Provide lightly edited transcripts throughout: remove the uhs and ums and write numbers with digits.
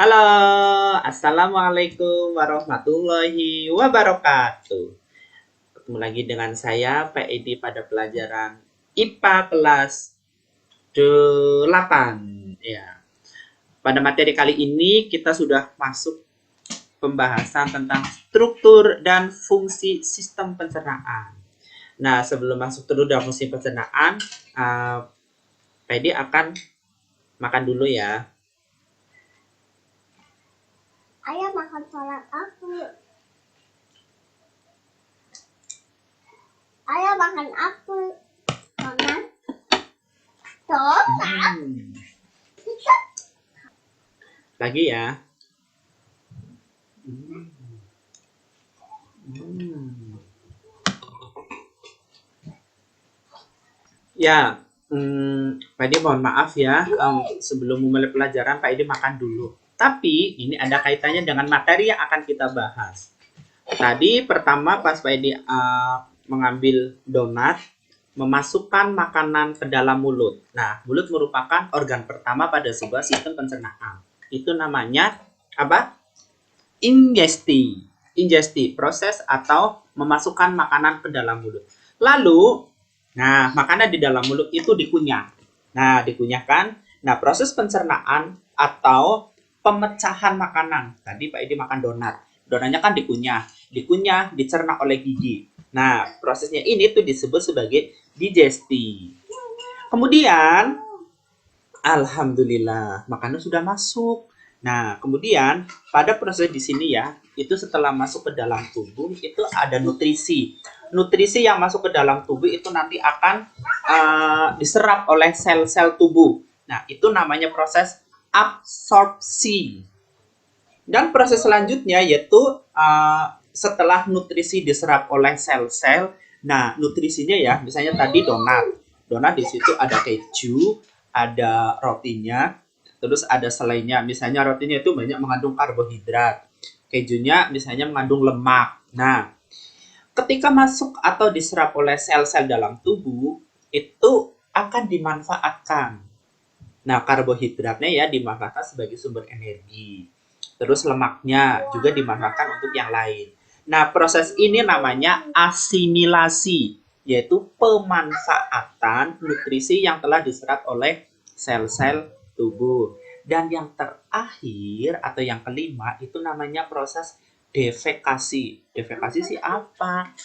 Halo, Assalamualaikum warahmatullahi wabarakatuh. Ketemu lagi dengan saya, Pak Edi, pada pelajaran IPA kelas 8. Ya. Pada materi kali ini kita sudah masuk pembahasan tentang struktur dan fungsi sistem pencernaan. Nah, sebelum masuk struktur dan fungsi pencernaan, Pak Edi akan makan dulu ya. Ayah makan salad aku. Ayah makan apel. Donat. Donat. Lagi ya. Ya, Pak Edi mohon maaf ya, sebelum memulai pelajaran Pak Edi makan dulu. Tapi ini ada kaitannya dengan materi yang akan kita bahas. Tadi pertama pas Pak Edi mengambil donat, memasukkan makanan ke dalam mulut. Nah, mulut merupakan organ pertama pada sebuah sistem pencernaan. Itu namanya apa? Ingesti. Ingesti, proses atau memasukkan makanan ke dalam mulut. Lalu, nah, makanan di dalam mulut itu dikunyah. Nah, dikunyahkan. Nah, proses pencernaan atau pemecahan makanan. Tadi Pak Edi makan donat. Donatnya kan dikunyah. Dikunyah, dicerna oleh gigi. Nah, prosesnya ini tuh disebut sebagai digesti. Kemudian, alhamdulillah, makanan sudah masuk. Nah, kemudian pada proses di sini ya, itu setelah masuk ke dalam tubuh itu ada nutrisi. Nutrisi yang masuk ke dalam tubuh itu nanti akan diserap oleh sel-sel tubuh. Nah, itu namanya proses absorpsi. Dan proses selanjutnya yaitu setelah nutrisi diserap oleh sel-sel, nah nutrisinya ya, misalnya tadi donat. Donat di situ ada keju, ada rotinya, terus ada selainya. Misalnya rotinya itu banyak mengandung karbohidrat. Kejunya misalnya mengandung lemak. Nah, ketika masuk atau diserap oleh sel-sel dalam tubuh, itu akan dimanfaatkan. Nah, karbohidratnya ya dimanfaatkan sebagai sumber energi. Terus lemaknya juga dimanfaatkan untuk yang lain. Nah, proses ini namanya asimilasi, yaitu pemanfaatan nutrisi yang telah diserap oleh sel-sel tubuh. Dan yang terakhir atau yang kelima itu namanya proses defekasi. Defekasi sih apa?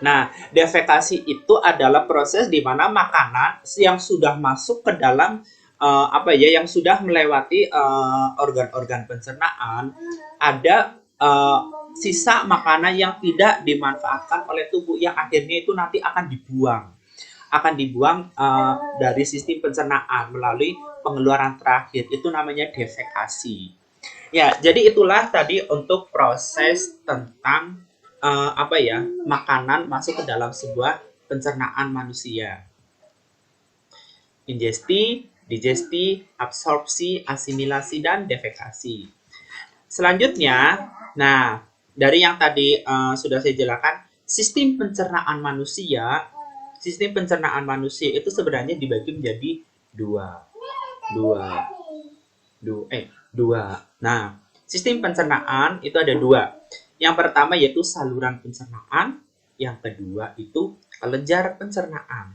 Nah, defekasi itu adalah proses di mana makanan yang sudah masuk ke dalam yang sudah melewati organ-organ pencernaan, ada sisa makanan yang tidak dimanfaatkan oleh tubuh yang akhirnya itu nanti akan dibuang dari sistem pencernaan melalui pengeluaran terakhir, itu namanya defekasi. Ya, jadi itulah tadi untuk proses tentang makanan masuk ke dalam sebuah pencernaan manusia. Ingesti, digesti, absorpsi, asimilasi, dan defekasi. Selanjutnya, nah, dari yang tadi sudah saya jelaskan, sistem pencernaan manusia itu sebenarnya dibagi menjadi dua. Nah, sistem pencernaan itu ada dua. Yang pertama yaitu saluran pencernaan, yang kedua itu kelenjar pencernaan.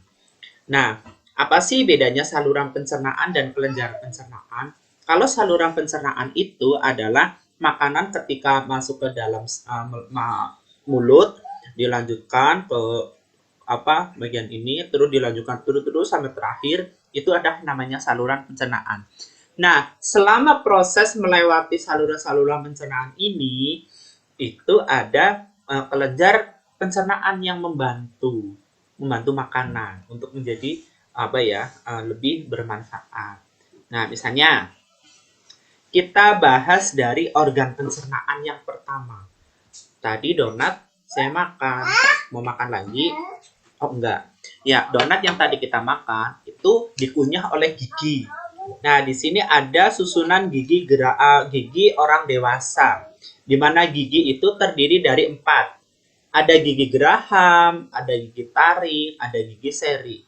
Nah, apa sih bedanya saluran pencernaan dan kelenjar pencernaan? Kalau saluran pencernaan itu adalah makanan ketika masuk ke dalam mulut, dilanjutkan ke bagian ini, terus dilanjutkan terus sampai terakhir, itu ada namanya saluran pencernaan. Nah, selama proses melewati saluran-saluran pencernaan ini, itu ada kelenjar pencernaan yang membantu makanan untuk menjadi lebih bermanfaat. Nah, misalnya kita bahas dari organ pencernaan yang pertama. Tadi donat saya makan, mau makan lagi? Oh enggak. Ya, donat yang tadi kita makan itu dikunyah oleh gigi. Nah, di sini ada susunan gigi gigi orang dewasa, di mana gigi itu terdiri dari 4. Ada gigi geraham, ada gigi taring, ada gigi seri.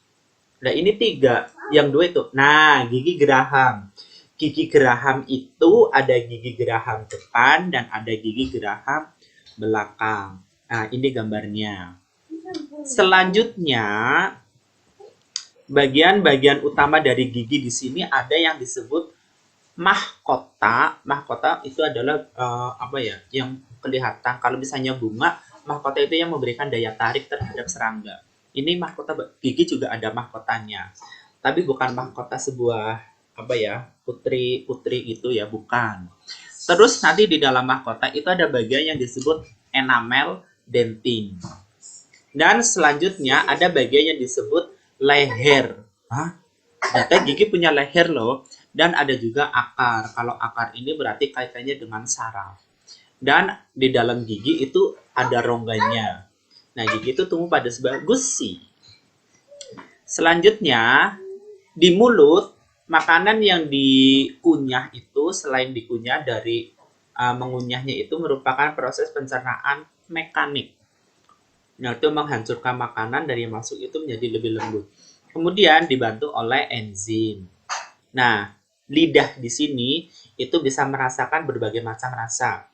Nah, ini 3. Yang 2 itu. Nah, gigi geraham. Gigi geraham itu ada gigi geraham depan dan ada gigi geraham belakang. Nah, ini gambarnya. Selanjutnya, bagian-bagian utama dari gigi di sini ada yang disebut mahkota. Mahkota itu adalah apa ya? Yang kelihatan kalau misalnya bunga, mahkota itu yang memberikan daya tarik terhadap serangga. Ini mahkota gigi juga ada mahkotanya. Tapi bukan mahkota sebuah apa ya? Putri itu ya, bukan. Terus nanti di dalam mahkota itu ada bagian yang disebut enamel dentin. Dan selanjutnya ada bagian yang disebut leher. Hah? Ternyata gigi punya leher loh. Dan ada juga akar. Kalau akar ini berarti kaitannya dengan saraf. Dan di dalam gigi itu ada rongganya. Nah, gigi itu tumbuh pada sebuah gusi. Selanjutnya, di mulut, makanan yang dikunyah itu selain dikunyah dari mengunyahnya itu merupakan proses pencernaan mekanik. Nah, itu menghancurkan makanan dari yang masuk itu menjadi lebih lembut. Kemudian dibantu oleh enzim. Nah, lidah di sini itu bisa merasakan berbagai macam rasa.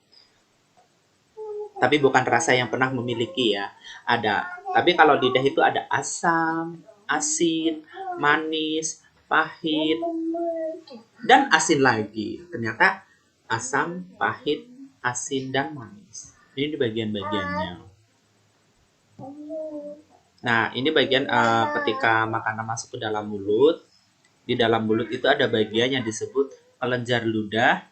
Tapi bukan rasa yang pernah memiliki ya. Ada. Tapi kalau lidah itu ada asam, asin, manis, pahit, dan asin lagi. Ternyata asam, pahit, asin, dan manis. Ini di bagian-bagiannya. Nah, ini bagian ketika makanan masuk ke dalam mulut. Di dalam mulut itu ada bagian yang disebut kelenjar ludah,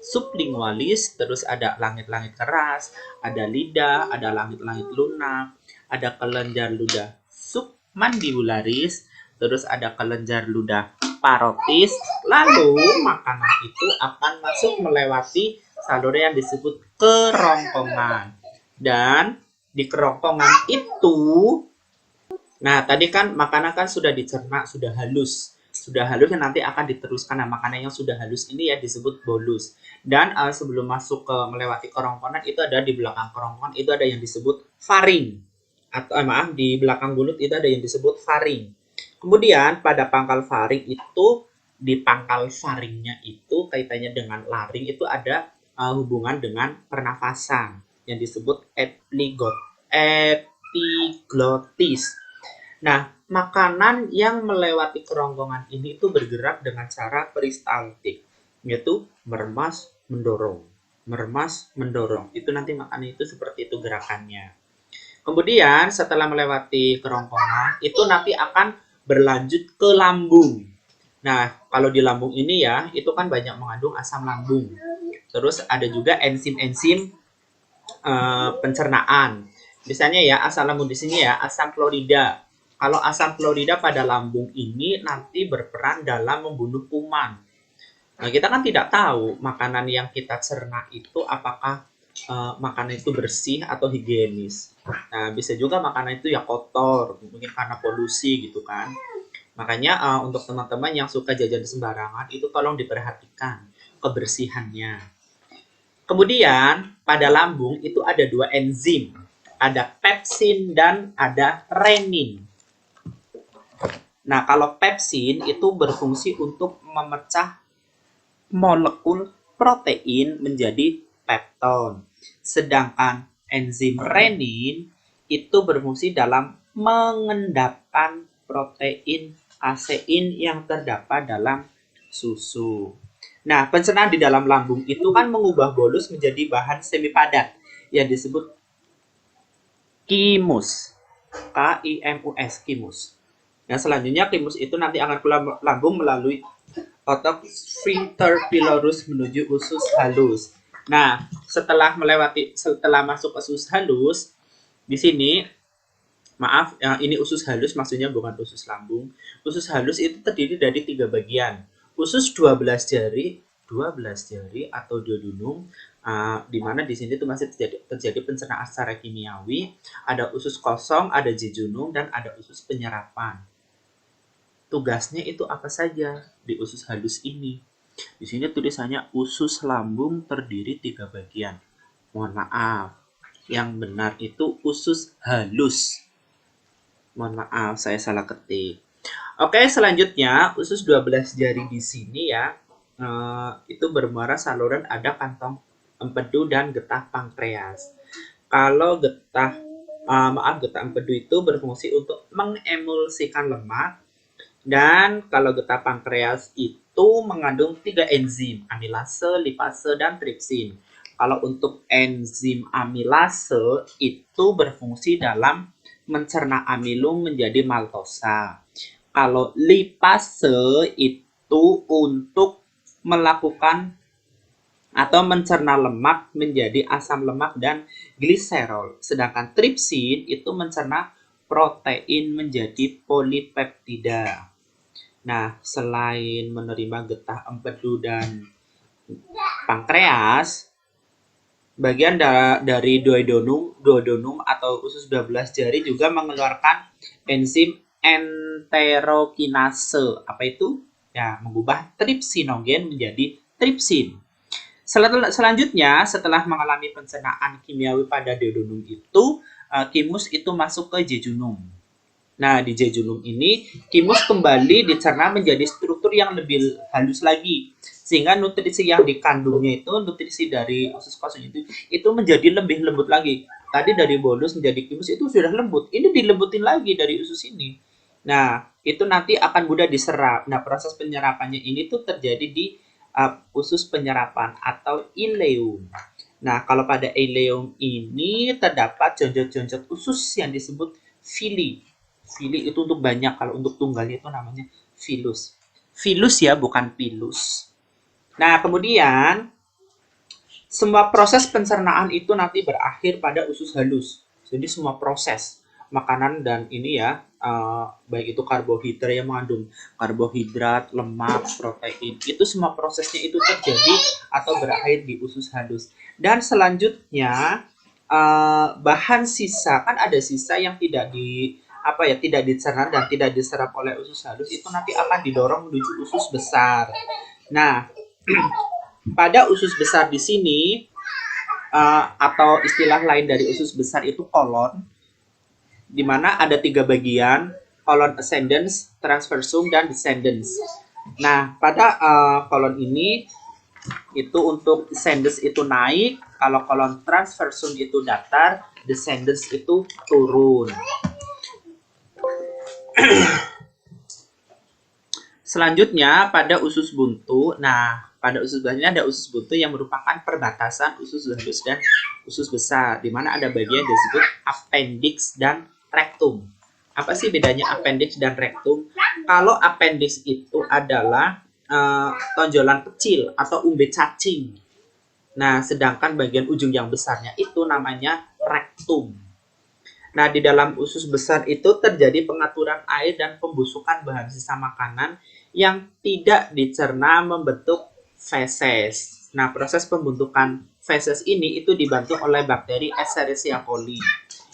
sublingualis, terus ada langit-langit keras, ada lidah, ada langit-langit lunak, ada kelenjar ludah submandibularis, terus ada kelenjar ludah parotis. Lalu makanan itu akan masuk melewati saluran yang disebut kerongkongan. Dan di kerongkongan itu, nah tadi kan makanan kan sudah dicerna, sudah halus. Sudah halus yang nanti akan diteruskan. Nah, makanan yang sudah halus ini ya disebut bolus. Dan sebelum masuk ke melewati kerongkongan itu ada di belakang kerongkongan itu ada yang disebut faring. Atau maaf, di belakang mulut itu ada yang disebut faring. Kemudian pada pangkal faring itu, di pangkal faringnya itu kaitannya dengan laring itu ada hubungan dengan pernafasan yang disebut epiglottis. Nah, makanan yang melewati kerongkongan ini itu bergerak dengan cara peristaltik, yaitu meremas, mendorong. Meremas, mendorong. Itu nanti makanan itu seperti itu gerakannya. Kemudian setelah melewati kerongkongan, itu nanti akan berlanjut ke lambung. Nah, kalau di lambung ini ya, itu kan banyak mengandung asam lambung. Terus ada juga enzim-enzim pencernaan. Misalnya ya, asam lambung di sini ya, asam klorida. Kalau asam klorida pada lambung ini nanti berperan dalam membunuh kuman. Nah, kita kan tidak tahu makanan yang kita cerna itu apakah makanan itu bersih atau higienis. Nah, bisa juga makanan itu ya kotor, mungkin karena polusi gitu kan. Makanya untuk teman-teman yang suka jajan sembarangan itu tolong diperhatikan kebersihannya. Kemudian pada lambung itu ada dua enzim, ada pepsin dan ada renin. Nah, kalau pepsin itu berfungsi untuk memecah molekul protein menjadi pepton. Sedangkan enzim renin itu berfungsi dalam mengendapkan protein kasein yang terdapat dalam susu. Nah, pencernaan di dalam lambung itu kan mengubah bolus menjadi bahan semi padat yang disebut chymus. K-I-M-U-S, chymus. Nah, selanjutnya chymus itu nanti akan ke lambung melalui otot sphincter pylorus menuju usus halus. Nah, setelah masuk ke usus halus, di sini maaf, ini usus halus maksudnya bukan usus lambung. Usus halus itu terdiri dari 3 bagian. Usus 12 jari atau duodenum, di mana di sini tuh masih terjadi pencernaan secara kimiawi. Ada usus kosong, ada jejunum, dan ada usus penyerapan. Tugasnya itu apa saja di usus halus ini? Di sini tulisannya usus lambung terdiri 3 bagian. Mohon maaf, yang benar itu usus halus. Mohon maaf, saya salah ketik. Oke, selanjutnya usus 12 jari di sini ya. itu bermuara saluran ada kantong empedu dan getah pankreas. Kalau getah empedu itu berfungsi untuk mengemulsikan lemak, dan kalau getah pankreas itu mengandung 3 enzim, amilase, lipase, dan tripsin. Kalau untuk enzim amilase itu berfungsi dalam mencerna amilum menjadi maltosa. Kalau lipase itu untuk melakukan atau mencerna lemak menjadi asam lemak dan gliserol. Sedangkan tripsin itu mencerna protein menjadi polipeptida. Nah, selain menerima getah empedu dan pankreas, bagian dari duodenum atau usus 12 jari juga mengeluarkan enzim enterokinase. Apa itu? Ya, mengubah tripsinogen menjadi tripsin. Selanjutnya, setelah mengalami pencernaan kimiawi pada duodenum itu, kimus itu masuk ke jejunum. Nah, di jejunum ini, kimus kembali dicerna menjadi struktur yang lebih halus lagi. Sehingga nutrisi yang dikandungnya itu, nutrisi dari usus kosong itu menjadi lebih lembut lagi. Tadi dari bolus menjadi kimus itu sudah lembut. Ini dilembutin lagi dari usus ini. Nah, itu nanti akan mudah diserap. Nah, proses penyerapannya ini tuh terjadi di usus penyerapan atau ileum. Nah, kalau pada ileum ini terdapat jonjot-jonjot usus yang disebut villi. Villi itu untuk banyak, kalau untuk tunggalnya itu namanya filus. Filus ya, bukan pilus. Nah, kemudian semua proses pencernaan itu nanti berakhir pada usus halus. Jadi semua proses makanan dan ini ya, baik itu karbohidrat yang mengandung karbohidrat, lemak, protein, itu semua prosesnya itu terjadi atau berakhir di usus halus. Dan selanjutnya bahan sisa, kan ada sisa yang tidak dicerna dan tidak diserap oleh usus halus, itu nanti akan didorong menuju usus besar. Nah, pada usus besar di sini atau istilah lain dari usus besar itu kolon, di mana ada 3 bagian, kolon ascendens, transversum, dan descendens. Nah, pada kolon ini itu untuk ascendens itu naik, kalau kolon transversum itu datar, descendens itu turun. Selanjutnya pada usus buntu. Nah, pada usus buntu ini ada usus buntu yang merupakan perbatasan usus halus dan usus besar, di mana ada bagian disebut appendix dan rectum. Apa sih bedanya appendix dan rectum? Kalau appendix itu adalah tonjolan kecil atau umbi cacing. Nah, sedangkan bagian ujung yang besarnya itu namanya rectum. Nah, di dalam usus besar itu terjadi pengaturan air dan pembusukan bahan sisa makanan yang tidak dicerna membentuk feses. Nah, proses pembentukan feses ini itu dibantu oleh bakteri Escherichia coli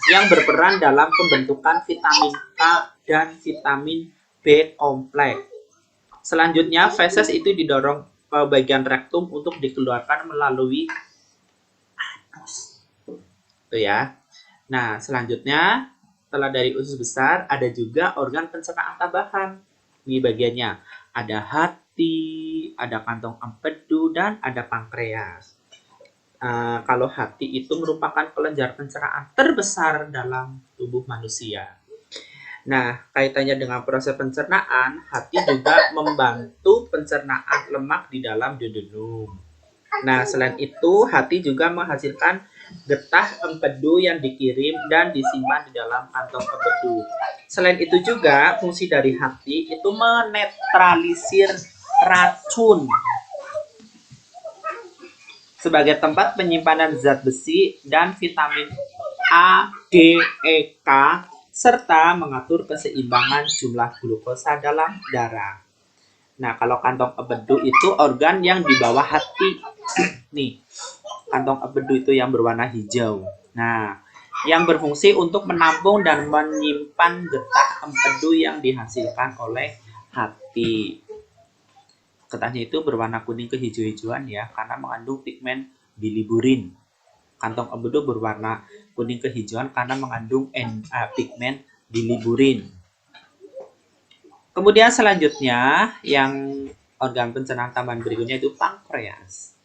yang berperan dalam pembentukan vitamin K dan vitamin B kompleks. Selanjutnya, feses itu didorong ke bagian rektum untuk dikeluarkan melalui anus. Itu ya. Nah, selanjutnya setelah dari usus besar ada juga organ pencernaan tambahan. Ini bagiannya. Ada hati, ada kantong empedu, dan ada pankreas. Kalau hati itu merupakan kelenjar pencernaan terbesar dalam tubuh manusia. Nah, kaitannya dengan proses pencernaan, hati juga membantu pencernaan lemak di dalam duodenum. Nah, selain itu, hati juga menghasilkan getah empedu yang dikirim dan disimpan di dalam kantong empedu. Selain itu juga, fungsi dari hati itu menetralisir racun sebagai tempat penyimpanan zat besi dan vitamin A, D, E, K, serta mengatur keseimbangan jumlah glukosa dalam darah. Nah, kalau kantong empedu itu organ yang di bawah hati. Nih, kantong empedu itu yang berwarna hijau. Nah, yang berfungsi untuk menampung dan menyimpan getah empedu yang dihasilkan oleh hati. Getahnya itu berwarna kuning kehijau-hijauan ya, karena mengandung pigmen biliburin. Kantong empedu berwarna kuning kehijauan karena mengandung pigmen biliburin. Kemudian selanjutnya yang Organ pencernaan tambahan berikutnya itu pankreas.